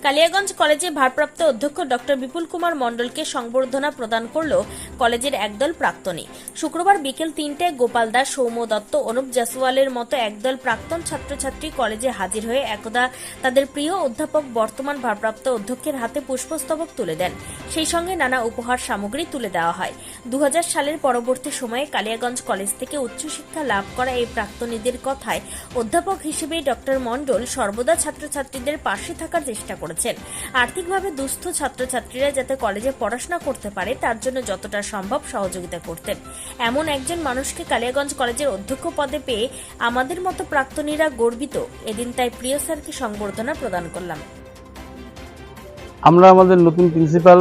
কালিয়াগঞ্জ কলেজে ভারপ্রাপ্ত অধ্যক্ষ ডক্টর বিপুল কুমার মণ্ডলকে সংবর্ধনা প্রদান করল কলেজের একদল প্রাক্তনী। শুক্রবার বিকেল ৩টায় গোপাল দাস, সৌম্য দত্ত, অনুপ জয়সওয়ালের মতো একদল প্রাক্তন ছাত্রছাত্রী কলেজে হাজির হয়ে একদা তাদের প্রিয় অধ্যাপক বর্তমান ভারপ্রাপ্ত অধ্যক্ষের হাতে পুষ্পস্তবক তুলে দেন। সেই সঙ্গে নানা উপহার সামগ্রী তুলে দেওয়া হয়। ২০০০ সালের পরবর্তী সময়ে কালিয়াগঞ্জ কলেজ থেকে উচ্চশিক্ষা লাভ করা এই প্রাক্তনীদের কথায় অধ্যাপক হিসেবে ডক্টর মণ্ডল সর্বদা ছাত্রছাত্রীদের পাশে থাকার চেষ্টা করেছেন। আর্থিকভাবে দুস্থ ছাত্রছাত্রীরা যাতে কলেজে পড়াশোনা করতে পারে তার জন্য যতটা সম্ভব সহযোগিতা করতেন। এমন একজন মানুষকে কালিয়াগঞ্জ কলেজের অধ্যক্ষ পদে পেয়ে আমাদের মতো প্রাক্তনীরা গর্বিত। এদিন তাই প্রিয় স্যারকে সংবর্ধনা প্রদান করলাম। আমরা আমাদের নতুন প্রিন্সিপাল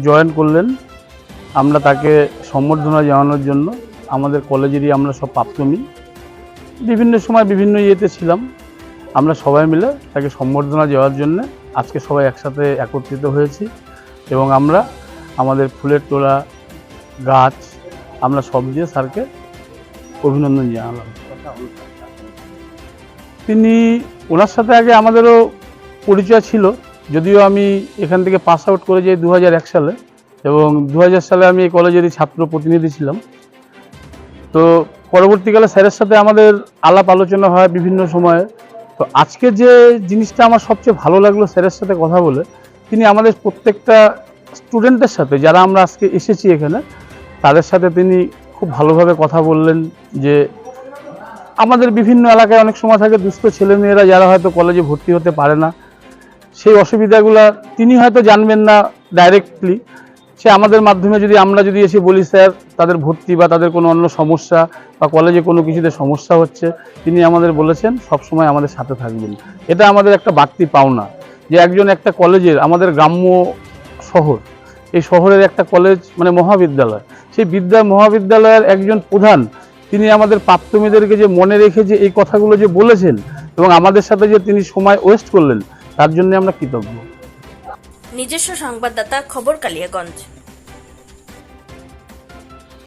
জয়েন করলেন, আমরা তাকে সম্বর্ধনা জানানোর জন্য আমাদের কলেজেরই আমরা সব প্রাক্তনী বিভিন্ন সময় বিভিন্ন ইয়েতে ছিলাম, আমরা সবাই মিলে তাকে সম্বর্ধনা দেওয়ার জন্য আজকে সবাই একসাথে একত্রিত হয়েছি এবং আমরা আমাদের ফুলের তোড়া, গাছ আমরা সব দিয়ে স্যারকে অভিনন্দন জানালাম। তিনি ওনার সাথে আগে আমাদেরও পরিচয় ছিল, যদিও আমি এখান থেকে পাস আউট করে যাই ২০০১ সালে এবং ২০০০ সালে আমি এই কলেজেরই ছাত্র প্রতিনিধি ছিলাম। তো পরবর্তীকালে স্যারের সাথে আমাদের আলাপ আলোচনা হয় বিভিন্ন সময়ে। তো আজকে যে জিনিসটা আমার সবচেয়ে ভালো লাগলো স্যারের সাথে কথা বলে, তিনি আমাদের প্রত্যেকটা স্টুডেন্টের সাথে যারা আমরা আজকে এসেছি এখানে তাদের সাথে তিনি খুব ভালোভাবে কথা বললেন যে আমাদের বিভিন্ন এলাকায় অনেক সময় থাকে দুস্থ ছেলেমেয়েরা যারা হয়তো কলেজে ভর্তি হতে পারে না, সেই অসুবিধাগুলো তিনি হয়তো জানবেন না ডাইরেক্টলি, সে আমাদের মাধ্যমে আমরা যদি এসে বলি স্যার তাদের ভর্তি বা তাদের কোনো অন্য সমস্যা বা কলেজে কোনো কিছুতে সমস্যা হচ্ছে, তিনি আমাদের বলেছেন সবসময় আমাদের সাথে থাকবেন। এটা আমাদের একটা বাড়তি পাওনা যে একজন একটা কলেজের, আমাদের গ্রাম্য শহর, এই শহরের একটা কলেজ মানে মহাবিদ্যালয়, সেই মহাবিদ্যালয়ের একজন প্রধান তিনি আমাদের প্রাক্তনীদেরকে যে মনে রেখে যে এই কথাগুলো যে বলেছেন এবং আমাদের সাথে যে তিনি সময় ওয়েস্ট করলেন তার জন্য আমরা কৃতজ্ঞ। নিজস্ব সংবাদদাতা, খবর কালিয়াগঞ্জ।